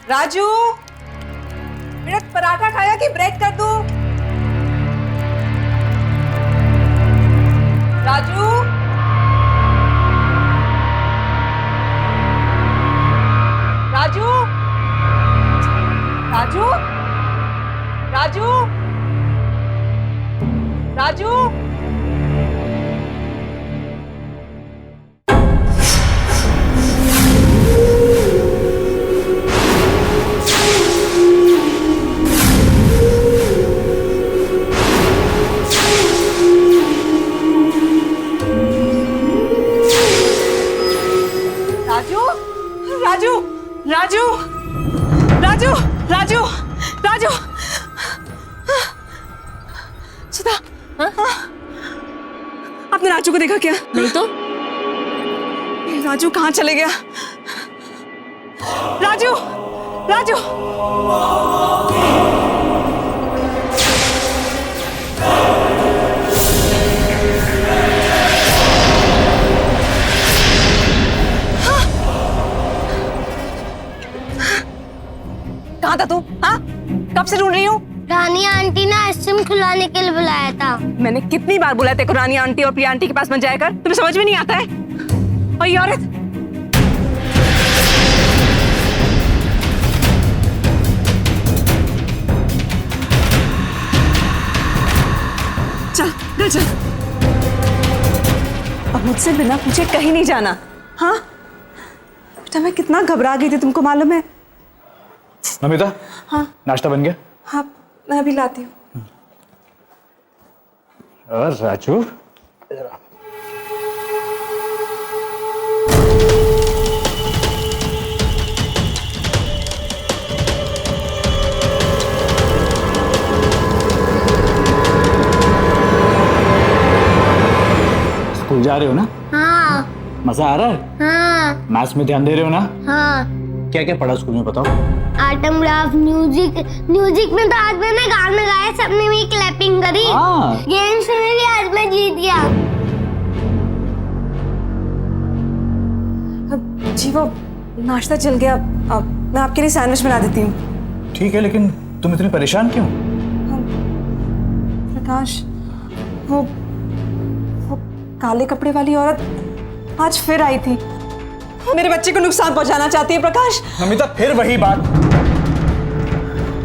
राजू, मेरा पराठा खाया कि ब्रेड कर दूं? राजू, राजू, राजू, राजू, राजू। राजू, राजू, राजू, राजू, राजू, सुधा, आपने राजू को देखा क्या? नहीं तो। राजू कहाँ चले गया? राजू, राजू, कहाँ था तू? हाँ, कब से ढूंढ रही हूँ? रानी आंटी ने आइसक्रीम खिलाने के लिए बुलाया था। मैंने कितनी बार बोला तेरे को रानी आंटी और प्रिया आंटी के पास मत जाया कर, तुम्हें समझ में नहीं आता है? और ये औरत चल घर चल, और मुझसे बिना पूछे कहीं नहीं जाना। हाँ बेटा, मैं कितना घबरा गई थी, तुमको मालूम है? नमिता, हाँ नाश्ता बन गया? हाँ, मैं अभी लाती हूँ। और राजू, स्कूल जा रहे हो ना? हाँ मजा आ रहा है? हाँ मैथ्स में ध्यान दे रहे हो ना? हाँ। क्या क्या पढ़ा स्कूल में बताओ? आर्ट एंड क्राफ्ट, म्यूजिक में तो आज मैंने गाना गाया, सबने भी क्लैपिंग करी। हाँ। गेम्स में भी आज मैं जीत गया। अब जी वो नाश्ता चल गया, अब मैं आपके लिए सैंडविच बना देती हूँ। ठीक है, लेकिन तुम इतनी परेशान क्यों? प्रकाश, वो काले कपड़े वाली औरत आज फिर आई थी, मेरे बच्चे को नुकसान पहुंचाना चाहती है। प्रकाश, नमिता, फिर वही बात।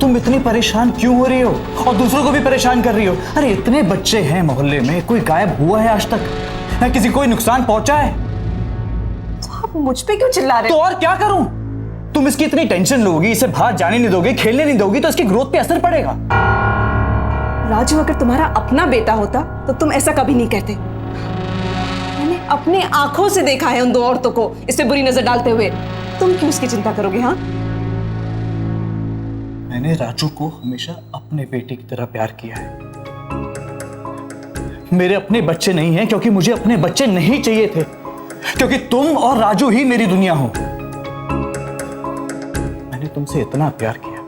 तुम इतनी परेशान क्यों हो रही हो और दूसरों को भी परेशान कर रही हो? अरे इतने बच्चे हैं मोहल्ले में, कोई गायब हुआ है आज तक? ना किसी कोई नुकसान पहुंचा है? तो आप मुझ पे क्यों चिल्ला रहे तो हो? और क्या करूं? तुम इसकी इतनी टेंशन लोगी, इसे बाहर जाने नहीं दोगे, खेलने नहीं दोगी, तो इसकी ग्रोथ पे असर पड़ेगा। राजू, अगर तुम्हारा अपना बेटा होता तो तुम ऐसा कभी नहीं कहते। मैंने अपनी आंखों से देखा है उन दो औरतों को इस पे बुरी नजर डालते हुए। तुम क्यों इसकी चिंता करोगे? हाँ, मैंने राजू को हमेशा अपने बेटे की तरह प्यार किया है। मेरे अपने बच्चे नहीं हैं क्योंकि मुझे अपने बच्चे नहीं चाहिए थे, क्योंकि तुम और राजू ही मेरी दुनिया हो। मैंने तुमसे इतना प्यार किया,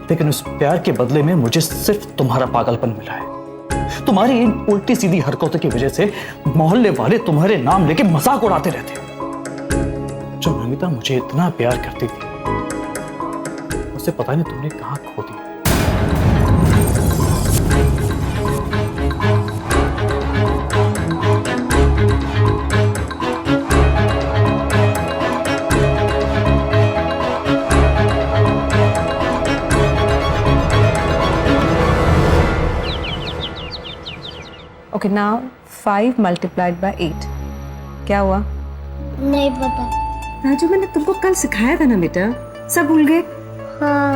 लेकिन उस प्यार के बदले में मुझे सिर्फ तुम्हारा पागलपन मिला है। तुम्हारी इन उल्टी सीधी हरकतों की वजह से मोहल्ले वाले तुम्हारे नाम लेके मजाक उड़ाते रहते हैं। जो नमिता मुझे इतना प्यार करती थी, उसे पता नहीं तुमने कहां खो दिया। ओके, नाउ 5 multiplied by 8 क्या हुआ? नहीं पता। राजू, मैंने तुमको कल सिखाया था ना बेटा, सब भूल गए? हाँ।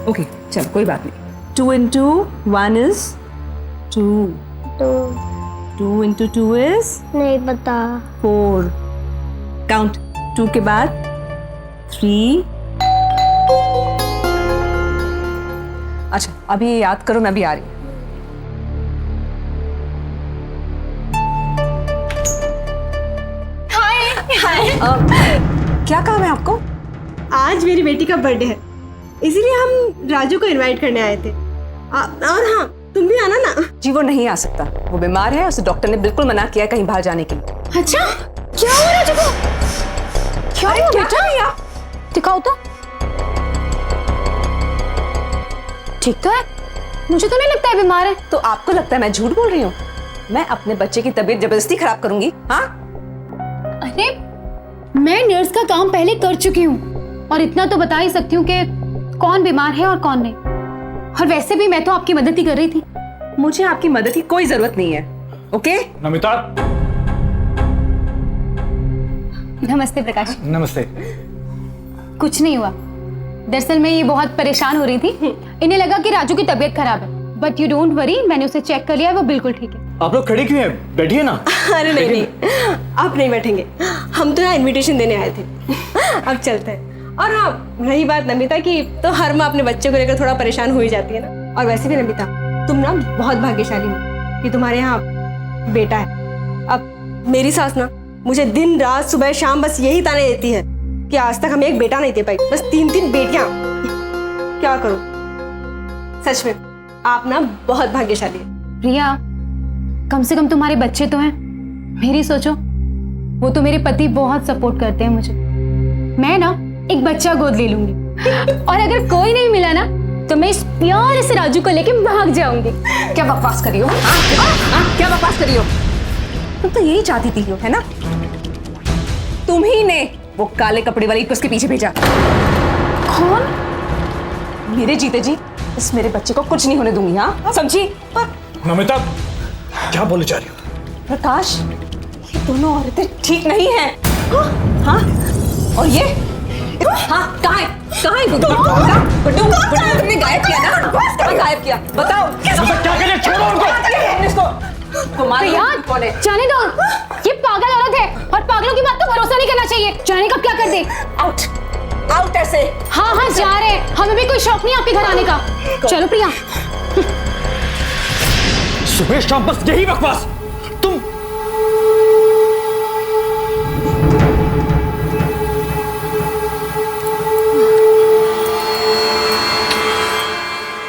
ओके चल, कोई बात नहीं। 2 into 1 is 2, तो 2 into 2 is नहीं पता। 4, काउंट 2 के बाद 3। अच्छा, अभी ये याद करो, मैं भी आ रही हूँ। क्या काम है आपको? आज मेरी बेटी का बर्थडे है, इसीलिए हम राजू को इनवाइट करने आए थे। और हाँ, तुम भी आना ना। जी वो नहीं आ सकता, वो बीमार है, उसे डॉक्टर ने बिल्कुल मना किया है कहीं बाहर जाने के लिए। अच्छा, क्या हुआ राजू को? क्या हुआ बेटा? दिखाओ तो। ठीक तो है, मुझे तो नहीं लगता है बीमार है। तो आपको लगता है मैं झूठ बोल रही हूँ? मैं अपने बच्चे की तबीयत जबरदस्ती खराब करूंगी? हाँ, अरे मैं नर्स का काम पहले कर चुकी हूँ और इतना तो बता ही सकती हूँ कि कौन बीमार है और कौन नहीं। और वैसे भी मैं तो आपकी मदद ही कर रही थी। मुझे आपकी मदद की कोई जरूरत नहीं है। ओके? नमिता, नमस्ते प्रकाश। नमस्ते। कुछ नहीं हुआ, दरअसल मैं ये बहुत परेशान हो रही थी। इन्हें लगा कि राजू की तबीयत खराब है, बट यू डोंट वरी, मैंने उसे चेक कर लिया है, वो बिल्कुल ठीक है। आप लोग खड़े क्यों हैं? बैठिए ना। अरे नहीं नहीं, आप नहीं बैठेंगे, हम तो यहाँ इनविटेशन देने आए थे। अब चलते हैं। और हाँ, रही बात नमिता की, तो हर माँ अपने बच्चे को लेकर थोड़ा परेशान हो ही जाती है ना। और वैसे भी नमिता, तुम ना बहुत भाग्यशाली हो कि तुम्हारे यहाँ बेटा है। अब मेरी सास ना मुझे दिन रात सुबह शाम बस यही ताने देती है कि आज तक हमें एक बेटा नहीं दे पाई, बस 3-3 बेटियां। क्या करूं? सच में आप ना बहुत भाग्यशाली है। प्रिया, कम से कम तुम्हारे बच्चे तो हैं। मेरी सोचो, वो तो मेरे पति बहुत सपोर्ट करते हैं मुझे। मैं ना एक बच्चा गोद ले लूंगी और अगर कोई नहीं मिला ना तो मैं इस प्यारे से राजू को लेके भाग जाऊंगी। क्या बकवास करी हो? क्या बकवास करी हो? तुम तो यही चाहती थी, है ना? तुम ही ने वो काले कपड़े वाली को उसके पीछे भेजा। कौन? मेरे जीते जी इस मेरे बच्चे को कुछ नहीं होने दूंगी। हाँ, समझी? नमिता, क्या बोले जा रही हो? प्रकाश, ये दोनों औरतें ठीक नहीं हैं। हाँ, और ये हाँ, कहाँ है? कहाँ है गुड्डू? गुड्डू, गुड्डू तुमने गायब किया ना? कहाँ गायब किया? बताओ। नमिता, क्या करें? छोड़ो उनको। इसको तुम्हारे कौन है? जाने दो, ये पागल औरत है और पागलों की बात तो भरोसा नहीं करना चाहिए। जाने कब क्या कर दे। आउट, आउट ऐसे। हाँ हाँ जा रहे हैं, हमें भी कोई शौक नहीं आपके घर आने का। चलो प्रिया। सुबह शाम बस यही बकवास। तुम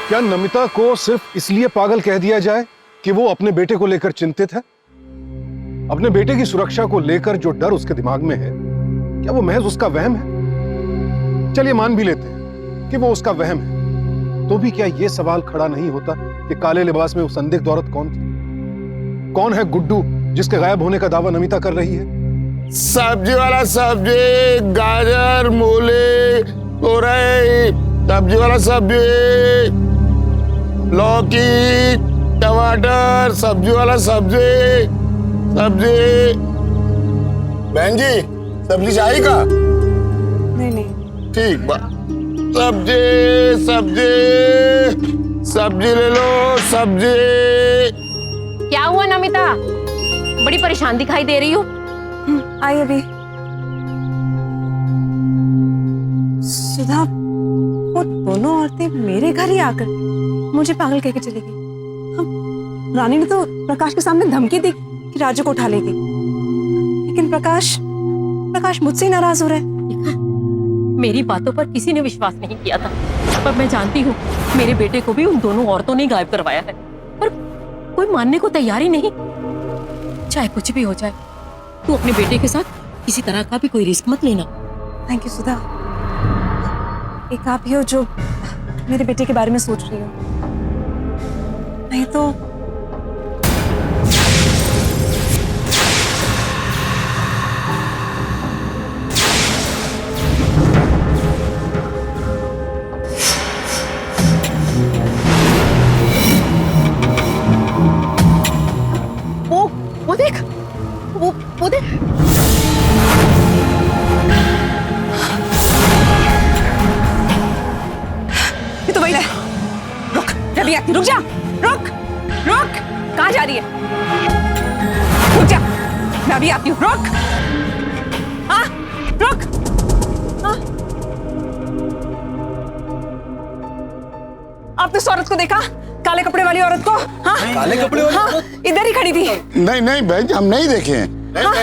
क्या नमिता को सिर्फ इसलिए पागल कह दिया जाए कि वो अपने बेटे को लेकर चिंतित है? अपने बेटे की सुरक्षा को लेकर जो डर उसके दिमाग में है, क्या वो महज उसका वहम है? चलिए मान भी लेते हैं कि वो उसका वहम है, तो भी क्या यह सवाल खड़ा नहीं होता कि काले लिबास में वो संदिग्ध औरत कौन थी? कौन है गुड्डू जिसके गायब होने का दावा नमिता कर रही है? सब्जी वाला सब्जी, गाजर, मूली, तोरई, सब्जी वाला सब्जी, लौकी, टमाटर, सब्जी वाला सब्जी, सब्जी। बहन जी, सब्जी चाहिए का? नहीं नहीं, ठीक बा। सब्जी सब्जी सब्जी ले लो, सब्जी। क्या हुआ नमिता, बड़ी परेशान दिखाई दे रही हो? आई अभी। सुधा, वो दोनों औरतें मेरे घर ही आकर मुझे पागल कहकर चली गई। रानी ने तो प्रकाश के सामने धमकी दी कि राजू को उठा लेगी, लेकिन प्रकाश मुझसे ही नाराज हो रहा है। मेरी बातों पर किसी ने विश्वास नहीं किया था, पर मैं जानती हूँ मेरे बेटे को भी उन दोनों औरतों ने गायब करवाया है, पर कोई मानने को तैयार ही नहीं। चाहे कुछ भी हो जाए, तू अपने बेटे के साथ किसी तरह का भी कोई रिस्क मत लेना। थैंक यू सुधा, एक आप ही हो जो मेरे बेटे के बारे में सोच रही हो, नहीं तो वो देख, वो देख। ये तो वही है। रुक, रवि आती, रुक जा, रुक, रुक। कहाँ जा रही है? रुक जा, मैं अभी आती हूँ। रुक, हाँ, रुक, हाँ। आपने उस औरत को देखा? काले कपड़े वाली औरत को? हाँ, काले कपड़े वाली? हाँ, इधर ही खड़ी थी। नहीं नहीं बहन जी, हम नहीं देखे हैं। हाँ,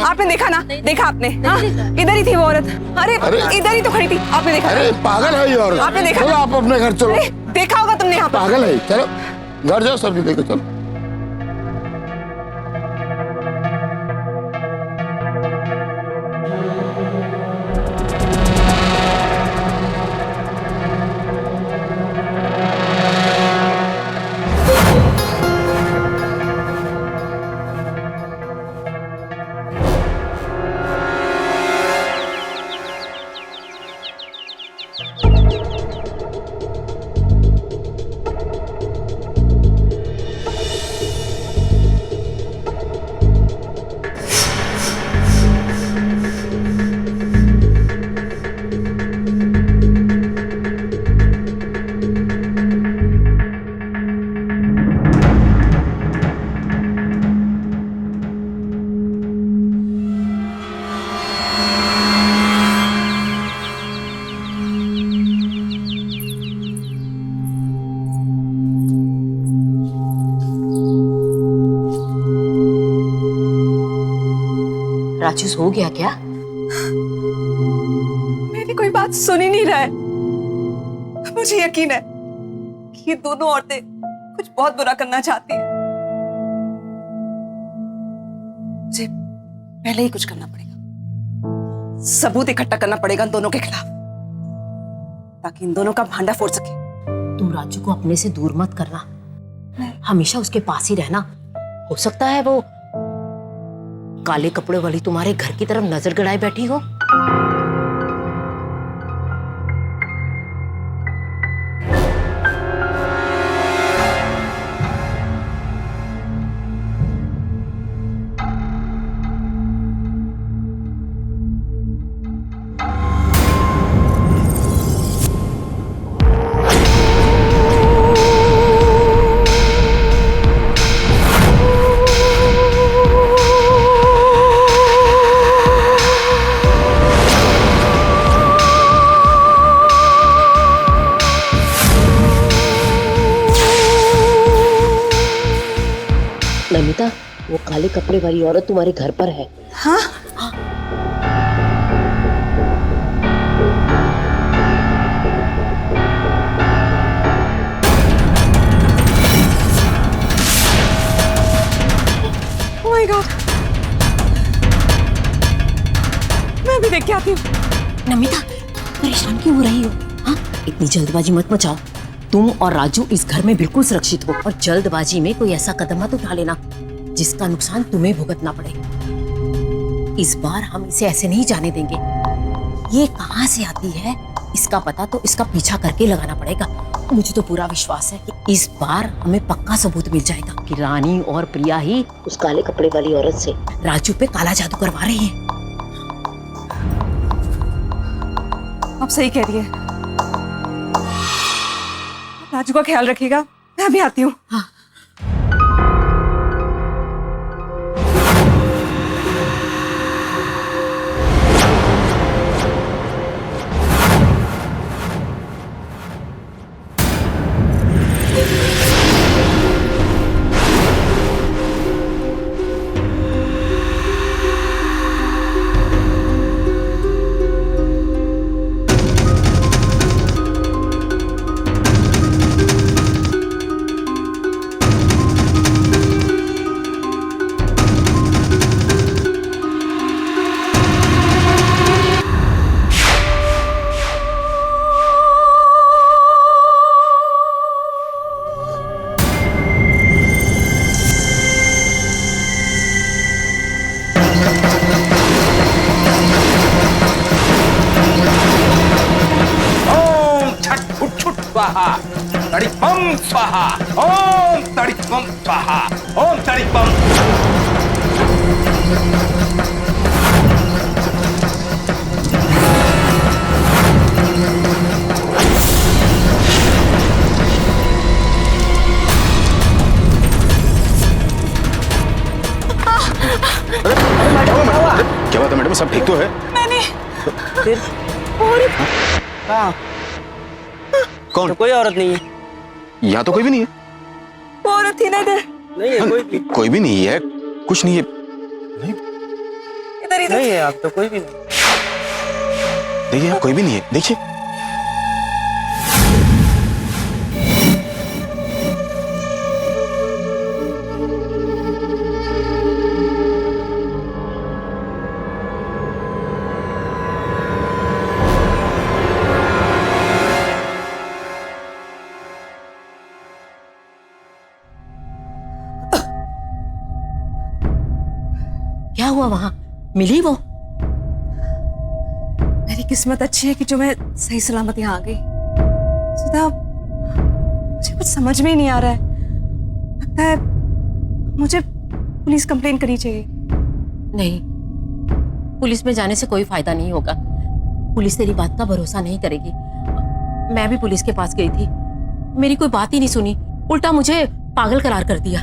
आपने देखा ना? देखा आपने? हाँ, इधर ही थी वो औरत। अरे इधर ही तो खड़ी थी, आपने देखा? अरे पागल है ये औरत। आपने देखा? चलो आप अपने घर चलो। अरे देखा होगा तुमने यहाँ पर। पागल है, चलो घर जाओ, सब्जी लेकर चलो। राजू हो गया क्या? मेरी कोई बात सुन ही नहीं रहा है। मुझे यकीन है कि ये दोनों औरतें कुछ बहुत बुरा करना चाहती हैं। मुझे पहले ही कुछ करना पड़ेगा, सबूत इकट्ठा करना पड़ेगा इन दोनों के खिलाफ, ताकि इन दोनों का भांडा फोड़ सके। तुम राजू को अपने से दूर मत करना, हमेशा उसके पास ही रहना। हो सकता है वो काले कपड़े वाली तुम्हारे घर की तरफ नजर गड़ाए बैठी हो। नमिता, वो काले कपड़े वाली औरत तुम्हारे घर पर है। हाँ? Oh my God! मैं भी देख के आती हूँ। नमिता, परेशान क्यों हो रही हो? हाँ, इतनी जल्दबाजी मत मचाओ। तुम और राजू इस घर में बिल्कुल सुरक्षित हो, और जल्दबाजी में कोई ऐसा कदम मत उठा लेना जिसका नुकसान तुम्हें भुगतना पड़े। इस बार हम इसे ऐसे नहीं जाने देंगे। ये कहाँ से आती है इसका पता तो इसका पीछा करके लगाना पड़ेगा। मुझे तो पूरा विश्वास है कि इस बार हमें पक्का सबूत मिल जाएगा कि रानी और प्रिया ही उस काले कपड़े वाली औरत से राजू पे काला जादू करवा रही है। आप सही कह रही है। राजू का ख्याल रखिएगा, मैं अभी आती हूँ। हाँ। स्वाहा तड़िपम स्वाहा ओम तड़िपम स्वाहा ओम तड़िपम। क्या बात है मैडम, सब ठीक तो है? हाँ, कौन? तो कोई औरत नहीं है। यहाँ तो कोई भी नहीं है। वो औरत थी ना इधर? नहीं है कोई भी। कोई भी नहीं है, कुछ नहीं है। इधर इधर नहीं है, आप तो कोई भी नहीं। देखिए कोई भी नहीं है, देखिए। क्या हुआ वहां? मिली वो? मेरी किस्मत अच्छी है कि जो मैं सही सलामत यहाँ आ गई। सुधा, मुझे कुछ समझ में ही नहीं आ रहा है। लगता है मुझे पुलिस कंप्लेन करनी चाहिए। नहीं, पुलिस में जाने से कोई फायदा नहीं होगा। पुलिस तेरी बात का भरोसा नहीं करेगी। मैं भी पुलिस के पास गई थी, मेरी कोई बात ही नहीं सुनी, उल्टा मुझे पागल करार कर दिया।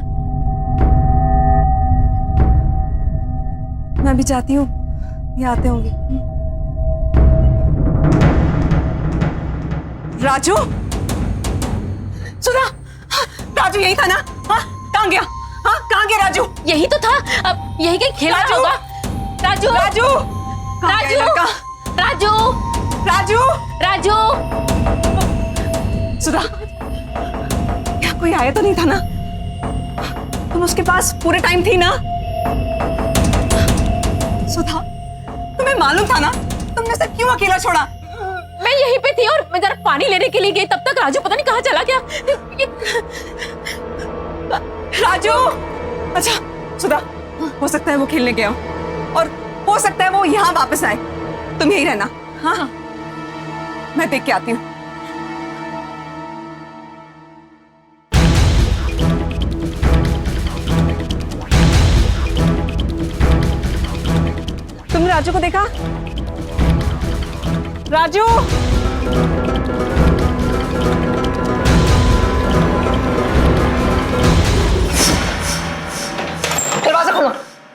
मैं भी चाहती हूँ ये आते होंगे। राजू, सुधा, राजू यही था ना? हाँ, कहाँ गया? हाँ, कहाँ गया राजू? यही तो था, अब यही कहीं खेला राजू! होगा। राजू राजू कहाँ गया राजू लड़का? राजू राजू राजू सुधा, क्या कोई आया तो नहीं था ना? तुम उसके पास पूरे टाइम थी ना? सुधा, तुम्हें मालूम था ना? तुमने उसे क्यों अकेला छोड़ा? मैं यहीं पे थी और मैं जरा पानी लेने के लिए गई, तब तक राजू पता नहीं कहाँ चला गया। राजू, अच्छा सुधा, हो सकता है वो खेलने गया हो और हो सकता है वो यहाँ वापस आए। तुम यही रहना, हाँ? मैं देख के आती हूँ। तुमने राजू को देखा? राजू, दरवाजा खोलो,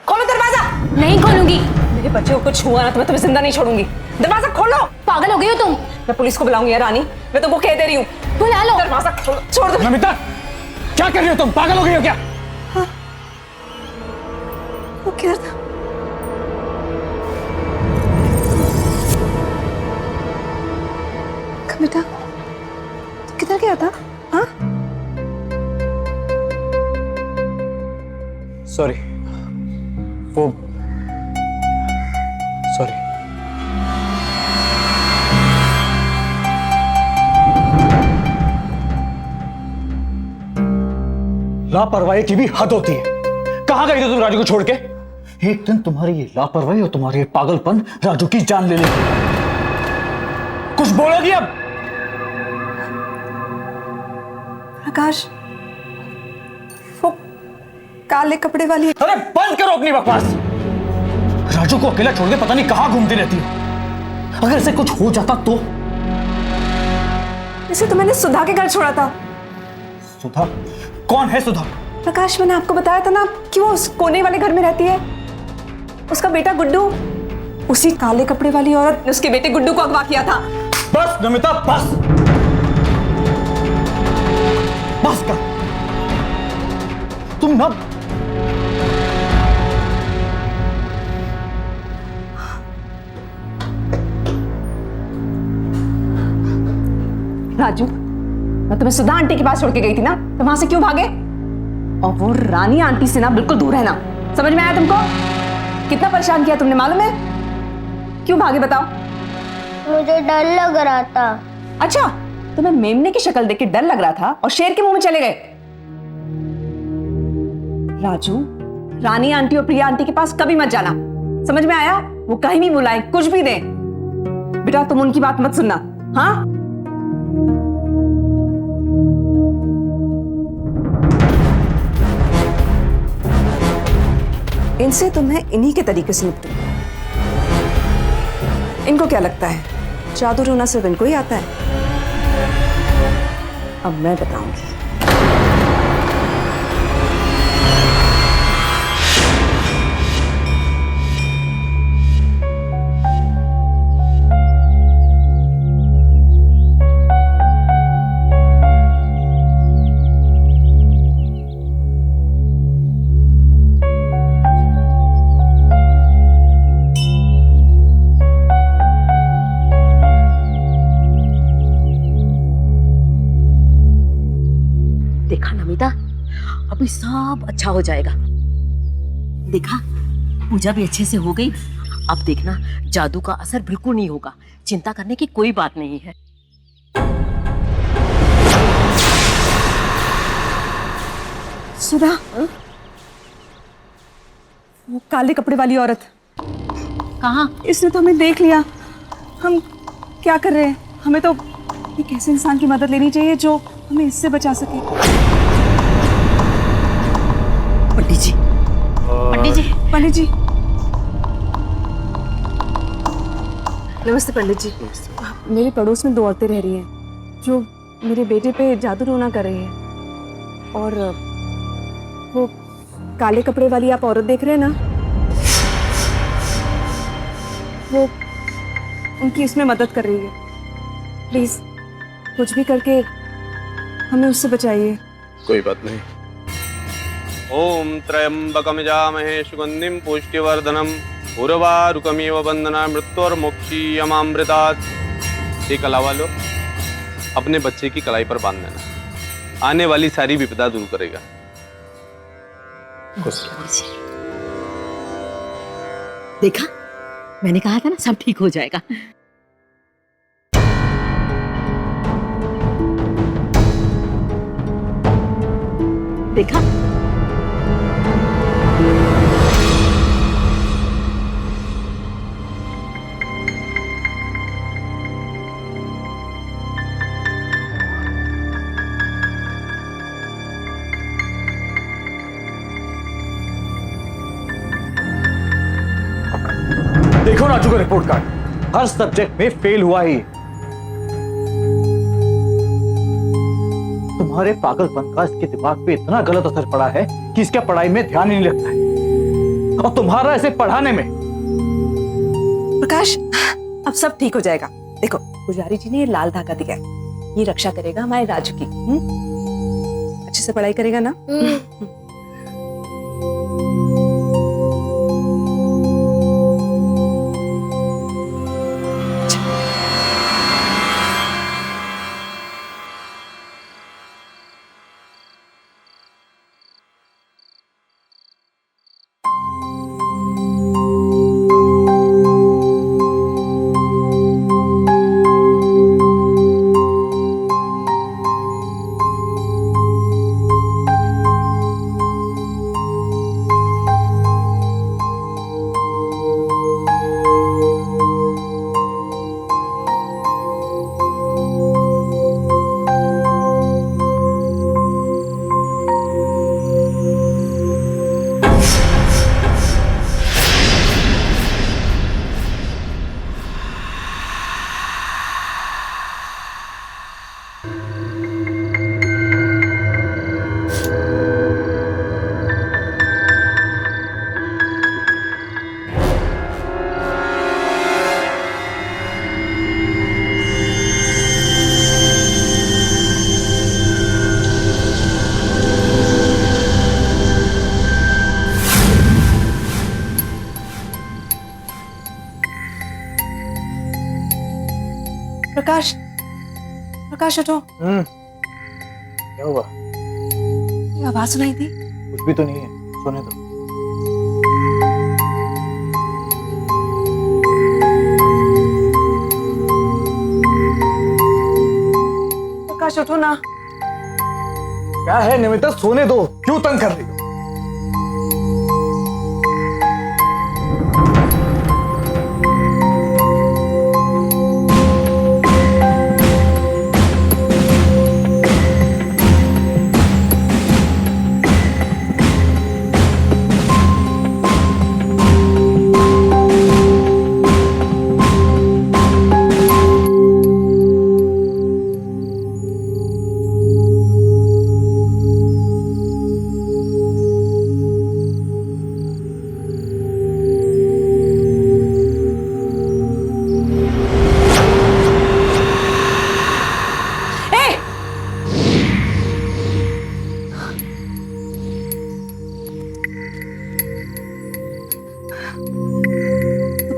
खोलो दरवाजा। नहीं खोलूंगी। मेरे बच्चे को कुछ हुआ ना तो मैं तुम्हें जिंदा नहीं छोड़ूंगी। दरवाजा खोलो। पागल हो गई हो तुम? मैं पुलिस को बुलाऊंगी यार रानी, मैं तुमको कह दे रही हूँ। बुला लो। दरवाजा खोलो, छोड़ दो। नमिता, क्या कर रही हो तुम? पागल हो गई हो क्या? वो किधर था? बेटा, तू किधर गया था? हाँ? सॉरी, वो सॉरी। लापरवाही की भी हद होती है। कहां गई थी तुम राजू को छोड़ के? एक दिन तुम्हारी ये लापरवाही और तुम्हारी ये पागलपन राजू की जान ले लेगी। कुछ बोलोगी अब? प्रकाश, वो काले कपड़े वाली। अरे बंद करो अपनी बकवास। राजू को अकेला छोड़ के पता नहीं कहां घूमती रहती हो। अगर ऐसे कुछ हो जाता तो? इसे तो मैंने सुधा के घर छोड़ा था। सुधा? कौन है सुधा? प्रकाश, मैंने आपको बताया था ना कि वो उस कोने वाले घर में रहती है। उसका बेटा गुड्डू, उसी काले कपड़े वाली औरत ने उसके बेटे गुड्डू को अगवा किया था। बस नमिता, बस बस कर। तुम ना राजू, मैं तुम्हें सुधा आंटी के पास छोड़ के गई थी ना, तो वहां से क्यों भागे? और वो रानी आंटी से ना बिल्कुल दूर रहना। समझ में आया तुमको? कितना परेशान किया तुमने मालूम है? क्यों भागे बताओ? मुझे डर लग रहा था। अच्छा, तुम्हें मेमने की शक्ल देख के डर लग रहा था और शेर के मुंह में चले गए। राजू, रानी आंटी और प्रिया आंटी के पास कभी मत जाना। समझ में आया? वो कहीं भी बुलाए, कुछ भी दे। बेटा, तुम उनकी बात मत सुनना, हाँ? इनसे तुम्हें इन्हीं के तरीके से निपटूंगा। इनको क्या लगता है जादू टोना सिर्फ इनको ही आता है? अब मैं बताऊंगी। देखा नमिता, अभी सब अच्छा हो जाएगा। देखा, पूजा भी अच्छे से हो गई। अब देखना, जादू का असर बिल्कुल नहीं होगा। चिंता करने की कोई बात नहीं है। सुधा, वो काले कपड़े वाली औरत कहाँ? इसने तो हमें देख लिया। हम क्या कर रहे हैं? हमें तो एक ऐसे इंसान की मदद लेनी चाहिए जो हमें इससे बचा सके। पंडित जी, पंडित जी, पंडित जी, नमस्ते पंडित जी। मेरे पड़ोस में 2 औरतें रह रही हैं जो मेरे बेटे पे जादू टोना कर रही हैं। और वो काले कपड़े वाली आप औरत देख रहे हैं ना, वो उनकी इसमें मदद कर रही है। प्लीज कुछ भी करके हमें उससे बचाइए। कोई बात नहीं। ओम त्र्यंबकम यजामहे सुगंधिम पुष्टिवर्धनम उर्वारुकमेव बंधना मृत्युर्मोक्षी यमामृतात्। एक अलावा लो, अपने बच्चे की कलाई पर बांध देना, आने वाली सारी विपदा दूर करेगा। देखा, मैंने कहा था ना सब ठीक हो जाएगा। देखा, देखो राजू का रिपोर्ट कार्ड, हर सब्जेक्ट में फेल हुआ ही। तुम्हारे पागलपन का इसके दिमाग पे इतना गलत असर पड़ा है कि इसका पढ़ाई में ध्यान ही नहीं लगता है, और तुम्हारा इसे पढ़ाने में। प्रकाश, अब सब ठीक हो जाएगा। देखो, पुजारी जी ने ये लाल धागा दिया है, ये रक्षा करेगा हमारे राजू की। अच्छे से पढ़ाई करेगा ना? प्रकाश, प्रकाश उठो। क्या हुआ? ये आवाज सुनाई थी? कुछ भी तो नहीं है, सोने दो। प्रकाश उठो ना। क्या है निमिता, सोने दो, क्यों तंग कर रही हो?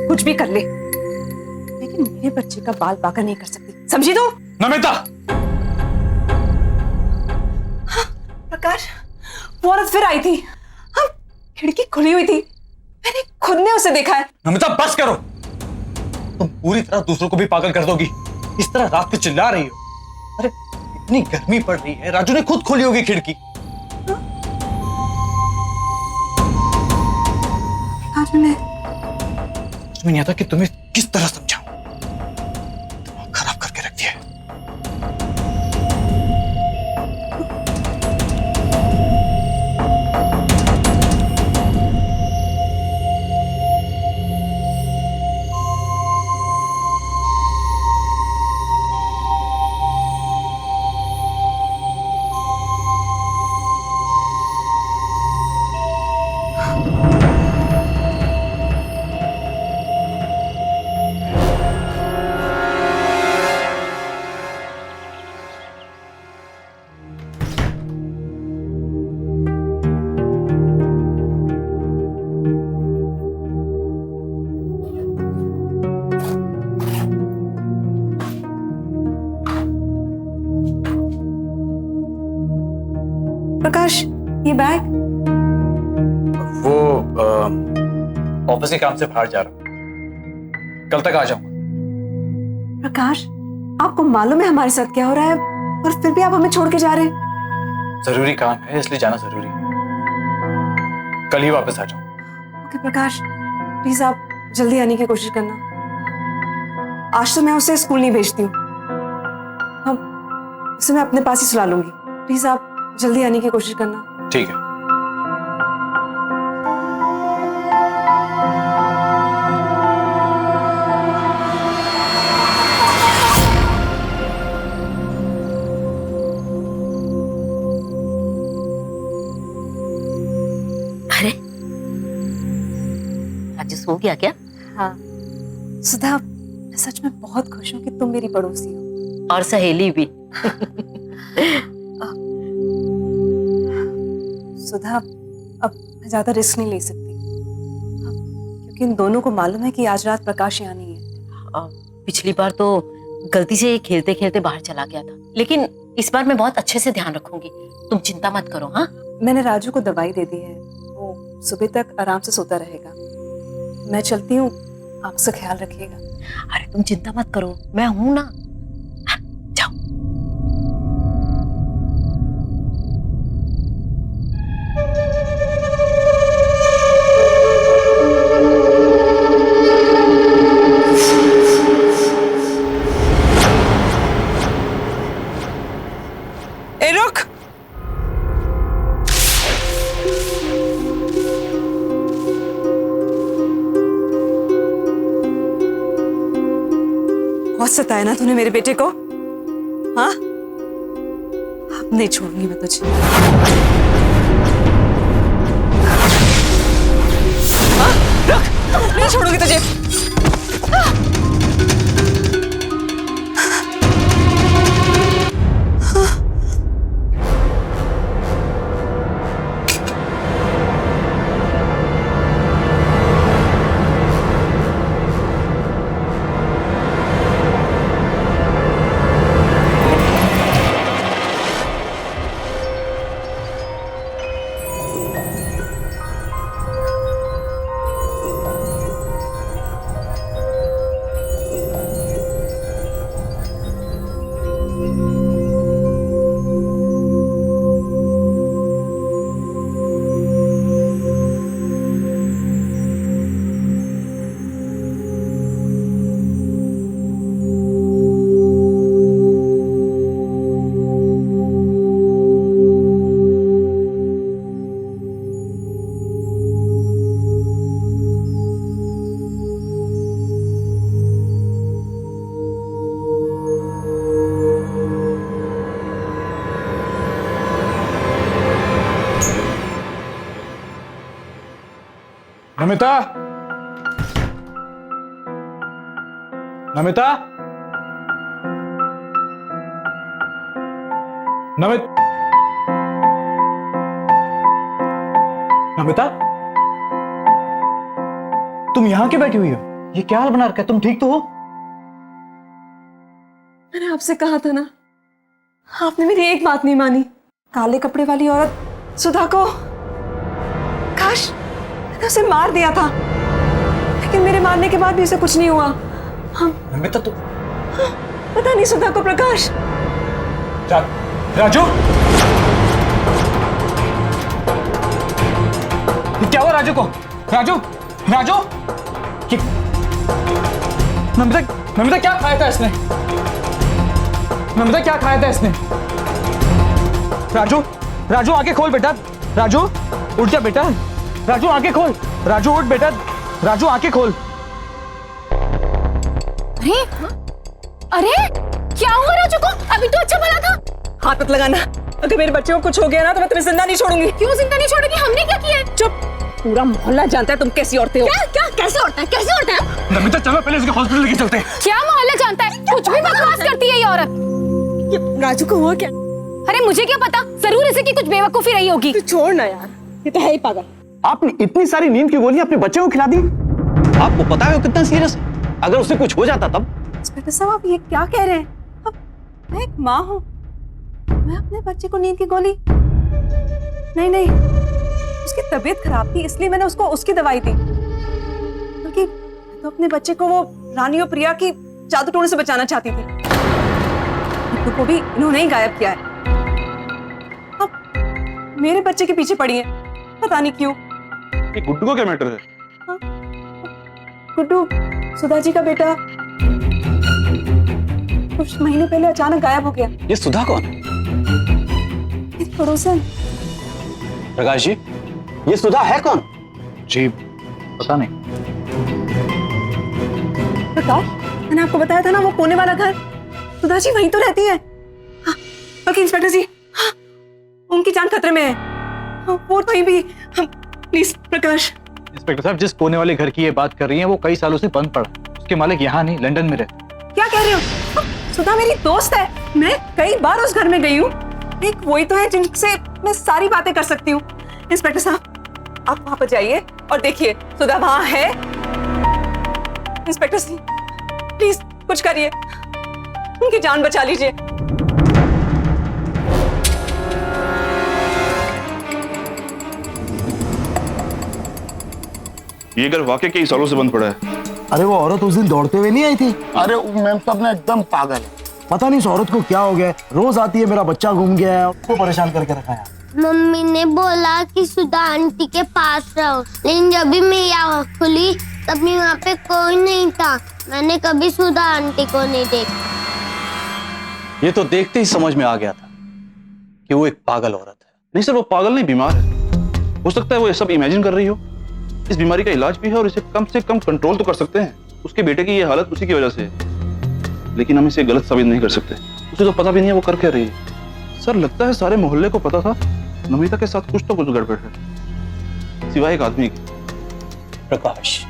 कुछ भी कर ले, लेकिन मेरे बच्चे का बाल बांका नहीं कर सकती, समझी तो? नमिता! हाँ, प्रकाश, वो औरत फिर आई थी। हाँ, खिड़की खुली हुई थी, मैंने खुद ने उसे देखा है। नमिता बस करो, तुम पूरी तरह दूसरों को भी पागल कर दोगी। इस तरह रात को चिल्ला रही हो। अरे इतनी गर्मी पड़ रही है, राजू ने खुद खोली होगी खिड़की। आज मैंने समझ में नहीं आता कि तुम्हें किस तरह समझाऊं। दिमाग खराब करके रख दिया है। वो ऑफिस के काम से बाहर जा रहा हूँ, कल तक आ जाऊंगा। प्रकाश, आपको मालूम है हमारे साथ क्या हो रहा है और फिर भी आप हमें छोड़ के जा रहे हैं। जरूरी काम है इसलिए जाना जरूरी है, कल ही वापस आ जाऊंगा। ओके प्रकाश, प्लीज आप जल्दी आने की कोशिश करना। आज तो मैं उसे स्कूल नहीं भेजती हूँ, अब उसे मैं अपने पास ही सुला लूंगी। प्लीज आप जल्दी आने की कोशिश करना। ठीक है। अरे राजू सो गया क्या? हाँ सुधा, मैं सच में बहुत खुश हूँ कि तुम मेरी पड़ोसी हो। और सहेली भी। सुधा, अब मैं ज्यादा रिस्क नहीं ले सकती क्योंकि इन दोनों को मालूम है कि आज रात प्रकाश यहाँ नहीं है। पिछली बार तो गलती से खेलते खेलते बाहर चला गया था, लेकिन इस बार मैं बहुत अच्छे से ध्यान रखूंगी, तुम चिंता मत करो। हाँ, मैंने राजू को दवाई दे दी है, वो सुबह तक आराम से सोता रहेगा। मैं चलती हूँ, आप उसका ख्याल रखिएगा। अरे तुम चिंता मत करो, मैं हूं ना। हाँ, जाओ। ए रुक, बहुत सताया ना तूने मेरे बेटे को। हाँ, अब नहीं छोड़ूंगी मैं तुझे। हाँ, रुक, नहीं छोड़ूंगी तुझे। नमिता, नमिता, नमिता, तुम यहां क्यों बैठी हुई हो? ये क्या हाल बना रखा है? तुम ठीक तो हो? मैंने आपसे कहा था ना, आपने मेरी एक बात नहीं मानी। काले कपड़े वाली औरत सुधा को, काश मैंने उसे मार दिया था, लेकिन मेरे मारने के बाद भी उसे कुछ नहीं हुआ। हम नमिता, तो पता नहीं सुधा को प्रकाश। राजू, क्या हुआ राजू को? राजू, राजू, नमिता, नमिता क्या खाया था इसने? नमिता क्या खाया था इसने? राजू, राजू आंखें खोल बेटा। राजू उठ जा बेटा। राजू आंखें खोल। राजू उठ बेटा। राजू आंखें खोल। अरे अरे क्या हुआ राजू को? अभी तो अच्छा भला था। हाथ मत लगाना, अगर मेरे बच्चे को कुछ हो गया ना तो मैं तुम्हें जिंदा नहीं छोड़ूंगी। क्यों जिंदा नहीं छोड़ेगी? हमने क्या किया है? चुप, पूरा मोहल्ला जानता है तुम कैसी औरतें हो। क्या क्या कैसे औरत है? कैसे औरत है? नमिता चलो पहले इसके हॉस्पिटल लेके चलते हैं। क्या मोहल्ला जानता है? कुछ भी बकवास करती है ये औरत। ये राजू को हुआ क्या? अरे मुझे क्या पता, जरूर इसे की कुछ बेवकूफी रही होगी। तू छोड़ ना यार, ये तो है ही पागल। आपने इतनी सारी नींद की गोलियां अपने बच्चे को खिला दी? आपको पता है वो कितना सीरियस है? अगर उसे कुछ हो जाता तब? इंस्पेक्टर साहब, आप ये क्या कह रहे हैं? अब मैं एक माँ हूँ, मैं अपने बच्चे को नींद की गोली नहीं नहीं तबीयत खराब थी इसलिए मैंने उसको उसकी दवाई दी, क्योंकि मैं तो अपने बच्चे को वो रानी और प्रिया की जादू टोने से बचाना चाहती थी। गुड्डू को भी इन्होंने ही गायब किया है। अब मेरे बच्चे के पीछे पड़ी है, पता नहीं क्यों। ये गुड्डू को क्या मैटर है? गुड्डू सुधा जी का बेटा कुछ महीने पहले अचानक गायब हो गया। ये सुधा कौन है? मेरी पड़ोसन। प्रकाश जी, ये सुधा है कौन? जी पता नहीं। प्रकाश, मैंने आपको बताया था ना वो कोने वाला घर, सुधा जी वहीं तो रहती है। हाँ, बल्कि इंस्पेक्टर जी, हाँ, उनकी जान खतरे में है। हाँ, वो वहीं भी। Please Prakash. इंस्पेक्टर साहब, जिस कोने वाले घर की ये बात कर रही हैं वो कई सालों से बंद पड़ा। उसके मालिक यहाँ नहीं, लंदन में रहते। क्या कह रहे हो? हाँ, सुधा मेरी दोस्त है, मैं कई बार उस घर में गई हूँ। एक वही तो है जिनसे मैं सारी बातें कर सकती हूँ। इंस्पेक्टर साहब, आप वहां पर जाइए और देखिए सुधा वहां है। इंस्पेक्टर सिंह, प्लीज कुछ करिए, उनकी जान बचा लीजिए। ये घर वाकई कई सालों से बंद पड़ा है। अरे वो औरत उस दिन दौड़ते हुए नहीं आई थी? अरे मैम साहब ने एकदम पागल है, पता नहीं इस औरत को क्या हो गया। रोज आती है, मेरा बच्चा घूम गया है, उसको परेशान करके रखा है। मम्मी ने बोला कि सुधा आंटी के पास रहो, लेकिन जब भी मैं यहाँ खुली तभी वहाँ पे कोई नहीं था। मैंने कभी सुधा आंटी को नहीं देखा। ये तो देखते ही समझ में आ गया था कि वो एक पागल औरत है। नहीं सर, वो पागल नहीं, बीमार है। हो सकता है वो ये सब इमेजिन कर रही हो। इस बीमारी का इलाज भी है और इसे कम से कम कंट्रोल तो कर सकते हैं। उसके बेटे की ये हालत उसी की वजह से है, लेकिन हम इसे गलत साबित नहीं कर सकते। उसे तो पता भी नहीं है वो कर क्या रही है। सर लगता है सारे मोहल्ले को पता था नमिता के साथ कुछ तो कुछ गड़बड़ है, सिवाय एक आदमी के। प्रकाश।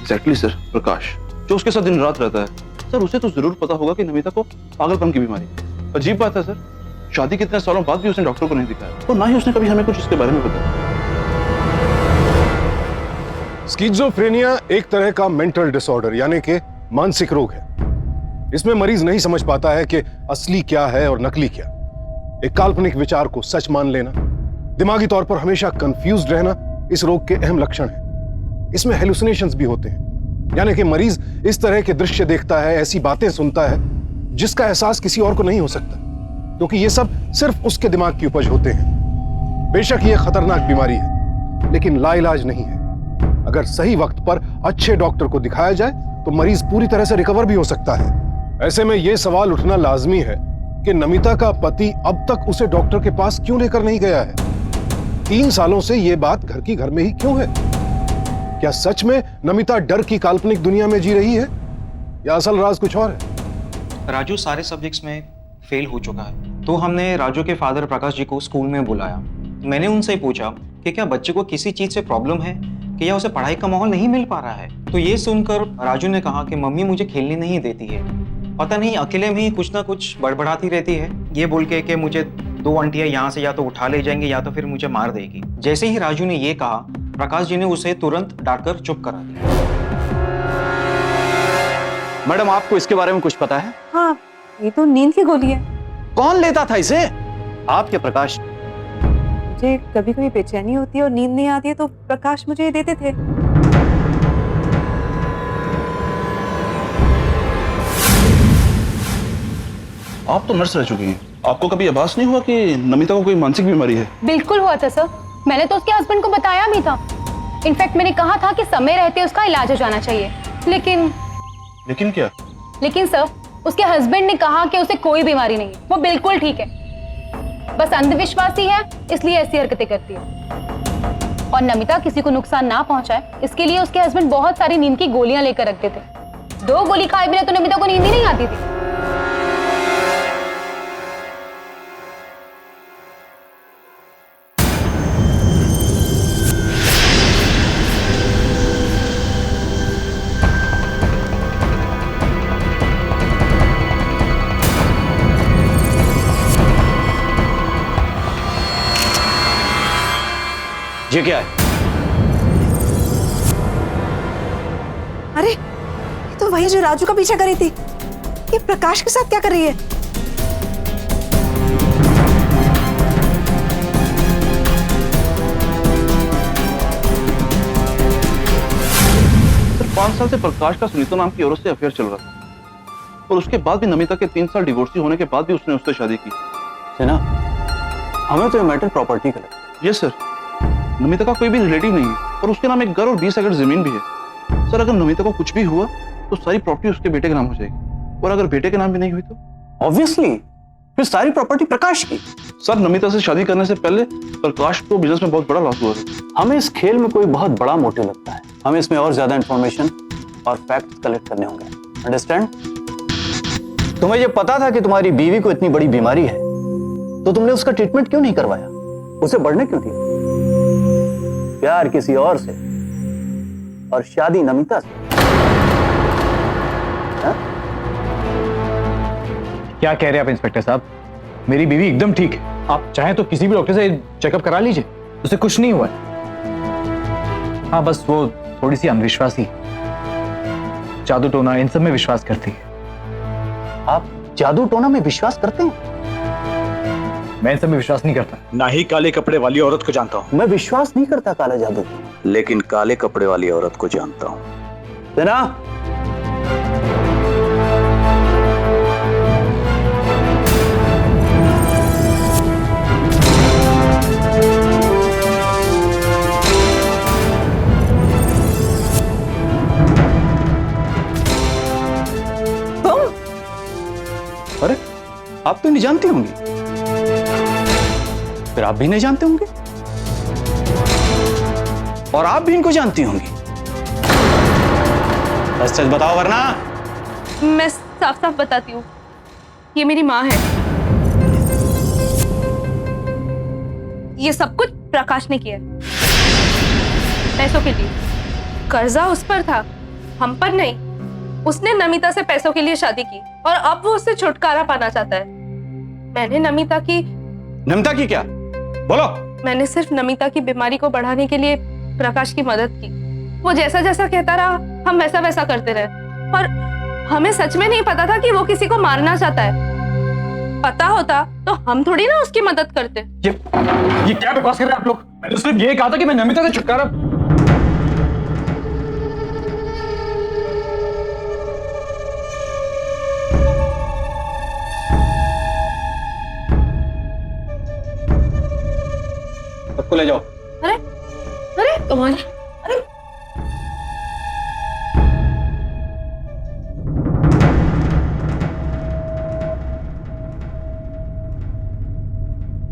एग्जैक्टली सर, प्रकाश, जो उसके साथ दिन रात रहता है। सर उसे तो जरूर पता होगा कि नमिता को पागलपन की बीमारी है। अजीब बात है सर, शादी के इतने सालों बाद भी उसने डॉक्टर को नहीं दिखाया और ना ही उसने कभी हमें कुछ इसके बारे में बताया। स्किज़ोफ्रेनिया एक तरह का मेंटल डिसऑर्डर यानी कि मानसिक रोग है। इसमें मरीज नहीं समझ पाता है कि असली क्या है और नकली क्या। एक काल्पनिक विचार को सच मान लेना, दिमागी तौर पर हमेशा कंफ्यूज्ड रहना इस रोग के अहम लक्षण हैं। इसमें हेलुसिनेशंस भी होते हैं, यानी कि मरीज इस तरह के दृश्य देखता है, ऐसी बातें सुनता है जिसका एहसास किसी और को नहीं हो सकता, क्योंकि ये सब सिर्फ उसके दिमाग की उपज होते हैं। बेशक ये खतरनाक बीमारी है, लेकिन लाइलाज नहीं है। अगर सही वक्त पर अच्छे डॉक्टर को दिखाया जाए तो मरीज पूरी तरह से रिकवर भी हो सकता है। ऐसे में यह सवाल उठना लाजमी है कि नमिता का पति अब तक उसे डॉक्टर के पास क्यों लेकर नहीं गया है? 3 सालों से यह बात घर की घर में ही क्यों है? क्या सच में नमिता डर की काल्पनिक दुनिया में जी रही है या असल राज कुछ और है? राजू सारे सब्जेक्ट्स में फेल हो चुका है, तो हमने राजू के फादर प्रकाश जी को स्कूल में बुलाया। मैंने उनसे पूछा कि क्या बच्चे को किसी चीज से प्रॉब्लम है कि या उसे पढ़ाई का माहौल नहीं मिल पा रहा है। तो ये सुनकर राजू ने कहा कि मम्मी मुझे खेलने नहीं देती है, पता नहीं अकेले में ही कुछ ना कुछ बड़बड़ाती रहती है, ये बोल के कि मुझे 2 आंटियां यहाँ से या तो उठा ले जाएंगे या तो फिर मुझे मार देगी। जैसे ही राजू ने ये कहा, प्रकाश जी ने उसे तुरंत डांटकर चुप करा दिया। मैडम, आपको इसके बारे में कुछ पता है? हाँ, ये तो नींद की गोली है। कौन लेता था इसे? आप क्या प्रकाश? मुझे कभी कभी बेचैनी होती है और नींद नहीं आती है तो प्रकाश मुझे ये देते थे। आप तो नर्स रह चुकी हैं, आपको कभी आभास नहीं हुआ कि नमिता को कोई मानसिक बीमारी है? बिल्कुल हुआ था सर, मैंने तो उसके हस्बैंड को बताया भी था। इनफैक्ट मैंने कहा था कि समय रहते उसका इलाज हो जाना चाहिए, लेकिन क्या? लेकिन सर उसके हस्बैंड ने कहा कि उसे कोई बीमारी नहीं है, वो बिल्कुल ठीक है, बस अंधविश्वासी है इसलिए ऐसी हरकतें करती है। और नमिता किसी को नुकसान ना पहुंचाए इसके लिए उसके हस्बैंड बहुत सारी नींद की गोलियां लेकर रखते थे। 2 गोली खाए बिना तो नमिता को नींद ही नहीं आती थी। ये क्या है? अरे ये तो वही जो राजू का पीछा कर रही थी। ये प्रकाश के साथ क्या कर रही है? 5 साल से प्रकाश का सुनीता नाम की औरत से अफेयर चल रहा था और उसके बाद भी नमिता के 3 साल डिवोर्सी होने के बाद भी उसने उससे शादी की। है ना, हमें तो ये मैटर प्रॉपर्टी का लगा। यस सर, नमिता का कोई भी रिलेटिव नहीं है और उसके नाम एक घर और 20 एकड़ जमीन भी है। सर अगर नमिता को कुछ भी हुआ तो सारी प्रॉपर्टी उसके बेटे के नाम हो जाएगी और अगर बेटे के नाम भी नहीं हुई तो ऑब्वियसली फिर सारी प्रॉपर्टी प्रकाश की। सर नमिता से शादी करने से पहले प्रकाश को बिजनेस में बहुत बड़ा लॉस हुआ था। हमें इस खेल में कोई बहुत बड़ा मोटिव लगता है। हमें इसमें और ज्यादा इंफॉर्मेशन और फैक्ट्स कलेक्ट करने होंगे। अंडरस्टैंड? तुम्हें ये पता था कि तुम्हारी बीवी को इतनी बड़ी बीमारी है तो तुमने उसका ट्रीटमेंट क्यों नहीं करवाया? उसे बढ़ने क्यों दिया? प्यार किसी और से और शादी नमिता से। हा? क्या कह रहे हैं आप इंस्पेक्टर साहब? मेरी बीवी एकदम ठीक है। आप चाहें तो किसी भी डॉक्टर से चेकअप करा लीजिए, उसे कुछ नहीं हुआ है। हाँ बस वो थोड़ी सी अनविश्वासी, जादू टोना इन सब में विश्वास करती है। आप जादू टोना में विश्वास करते हैं? मैं इन सब में विश्वास नहीं करता। ना ही काले कपड़े वाली औरत को जानता हूँ। मैं विश्वास नहीं करता काला जादू, लेकिन काले कपड़े वाली औरत को जानता हूँ। है ना? अरे आप तो नहीं जानती होंगी, फिर आप भी नहीं जानते होंगे और आप भी इनको जानती होंगी। सच सच बताओ वरना। मैं साफ साफ बताती हूँ, ये मेरी माँ है। ये सब कुछ प्रकाश ने किया है पैसों के लिए। कर्जा उस पर था, हम पर नहीं। उसने नमिता से पैसों के लिए शादी की और अब वो उससे छुटकारा पाना चाहता है। मैंने नमिता की क्या? बोलो। मैंने सिर्फ नमिता की बीमारी को बढ़ाने के लिए प्रकाश की मदद की। वो जैसा जैसा कहता रहा हम वैसा वैसा करते रहे और हमें सच में नहीं पता था कि वो किसी को मारना चाहता है। पता होता तो हम थोड़ी ना उसकी मदद करते। ये क्या बकवास कर रहे हैं आप लोग? मैंने सिर्फ ये कहा था कि मैं नमिता से छुटकारा। सबको ले जाओ। अरे अरे तुम्हारे अरे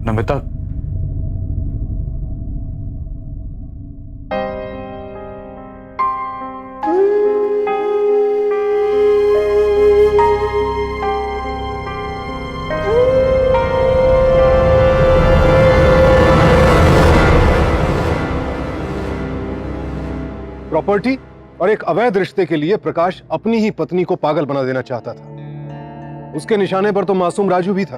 नमिता, प्रॉपर्टी और एक अवैध रिश्ते के लिए प्रकाश अपनी ही पत्नी को पागल बना देना चाहता था। उसके निशाने पर तो मासूम राजू भी था।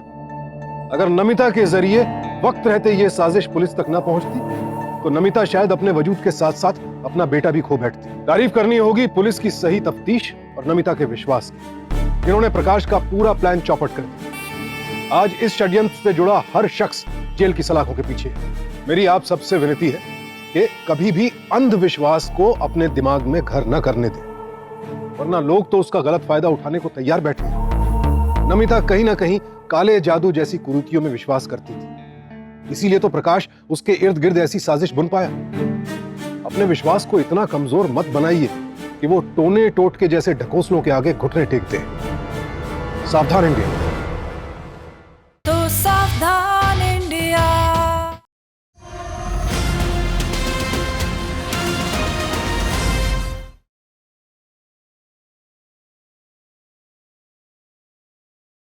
अगर नमिता के जरिए वक्त रहते ये साजिश पुलिस तक ना पहुंचती तो नमिता शायद अपने वजूद के साथ साथ अपना बेटा भी खो बैठती। तारीफ करनी होगी पुलिस की सही तफ्तीश और नमिता के विश्वास की, जिन्होंने प्रकाश का पूरा प्लान चौपट कर दिया। आज इस षड्यंत्र से जुड़ा हर शख्स जेल की सलाखों के पीछे है। मेरी आप सबसे विनती है कि कभी भी अंधविश्वास को अपने दिमाग में घर न करने दें, वरना लोग तो उसका गलत फायदा उठाने को तैयार बैठे हैं। नमिता कहीं ना कहीं काले जादू जैसी कुरीतियों में विश्वास करती थी, इसीलिए तो प्रकाश उसके इर्द गिर्द ऐसी साजिश बुन पाया। अपने विश्वास को इतना कमजोर मत बनाइए कि वो टोने टोटके जैसे ढकोसलों के आगे घुटने टेकते हैं। सावधान रहेंगे। तो सावधान।